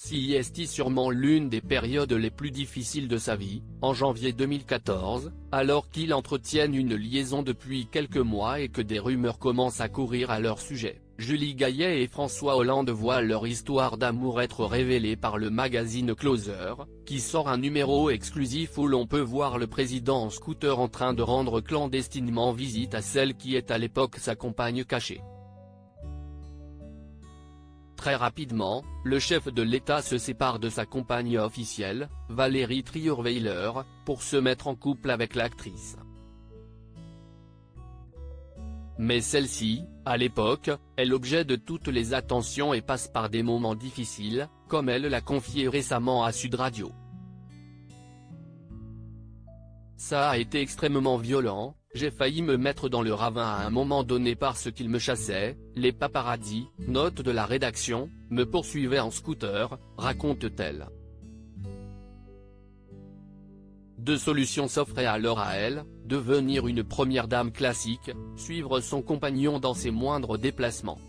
CIST sûrement l'une des périodes les plus difficiles de sa vie, en janvier 2014, alors qu'ils entretiennent une liaison depuis quelques mois et que des rumeurs commencent à courir à leur sujet. Julie Gaillet et François Hollande voient leur histoire d'amour être révélée par le magazine Closer, qui sort un numéro exclusif où l'on peut voir le président en scooter en train de rendre clandestinement visite à celle qui est à l'époque sa compagne cachée. Très rapidement, le chef de l'État se sépare de sa compagne officielle, Valérie Trierweiler, pour se mettre en couple avec l'actrice. Mais celle-ci, à l'époque, est l'objet de toutes les attentions et passe par des moments difficiles, comme elle l'a confié récemment à Sud Radio. Ça a été extrêmement violent, j'ai failli me mettre dans le ravin à un moment donné parce qu'ils me chassaient, les paparazzis, note de la rédaction, me poursuivaient en scooter, raconte-t-elle. Deux solutions s'offraient alors à elle, devenir une première dame classique, suivre son compagnon dans ses moindres déplacements.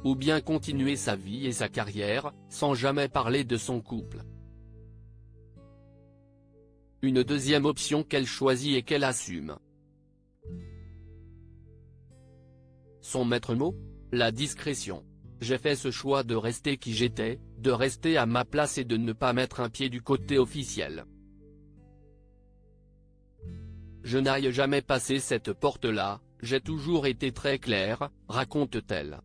Ou bien continuer sa vie et sa carrière, sans jamais parler de son couple. Une deuxième option qu'elle choisit et qu'elle assume. Son maître mot ? La discrétion. J'ai fait ce choix de rester qui j'étais, de rester à ma place et de ne pas mettre un pied du côté officiel. Je n'aille jamais passer cette porte-là, j'ai toujours été très claire, raconte-t-elle.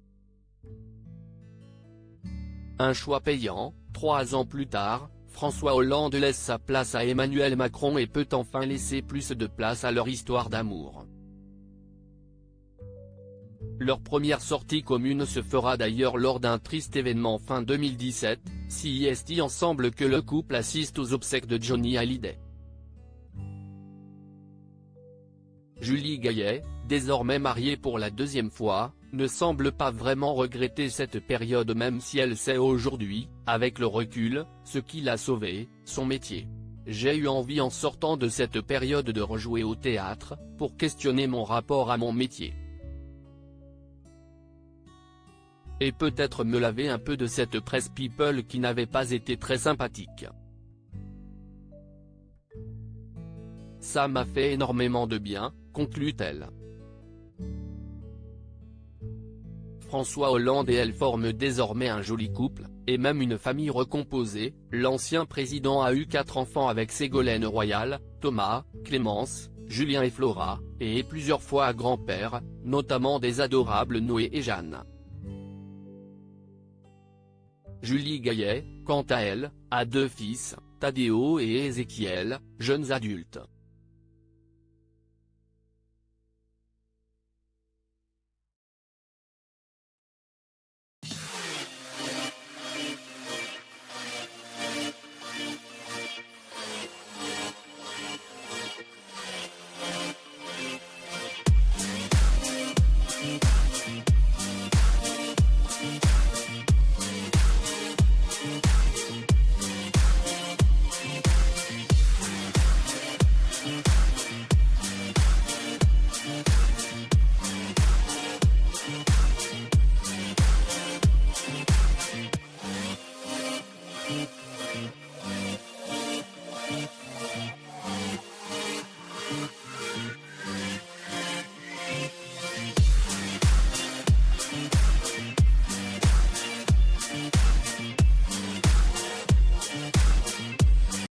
Un choix payant, 3 ans plus tard, François Hollande laisse sa place à Emmanuel Macron et peut enfin laisser plus de place à leur histoire d'amour. Leur première sortie commune se fera d'ailleurs lors d'un triste événement fin 2017, CIST ensemble que le couple assiste aux obsèques de Johnny Hallyday. Julie Gaillet, désormais mariée pour la deuxième fois, ne semble pas vraiment regretter cette période même si elle sait aujourd'hui, avec le recul, ce qui l'a sauvée, son métier. J'ai eu envie en sortant de cette période de rejouer au théâtre, pour questionner mon rapport à mon métier. Et peut-être me laver un peu de cette presse people qui n'avait pas été très sympathique. Ça m'a fait énormément de bien, conclut-elle. François Hollande et elle forment désormais un joli couple, et même une famille recomposée. L'ancien président a eu 4 enfants avec Ségolène Royal, Thomas, Clémence, Julien et Flora, et plusieurs fois grand-père, notamment des adorables Noé et Jeanne. Julie Gaillet, quant à elle, a 2 fils, Tadeo et Ézéchiel, jeunes adultes.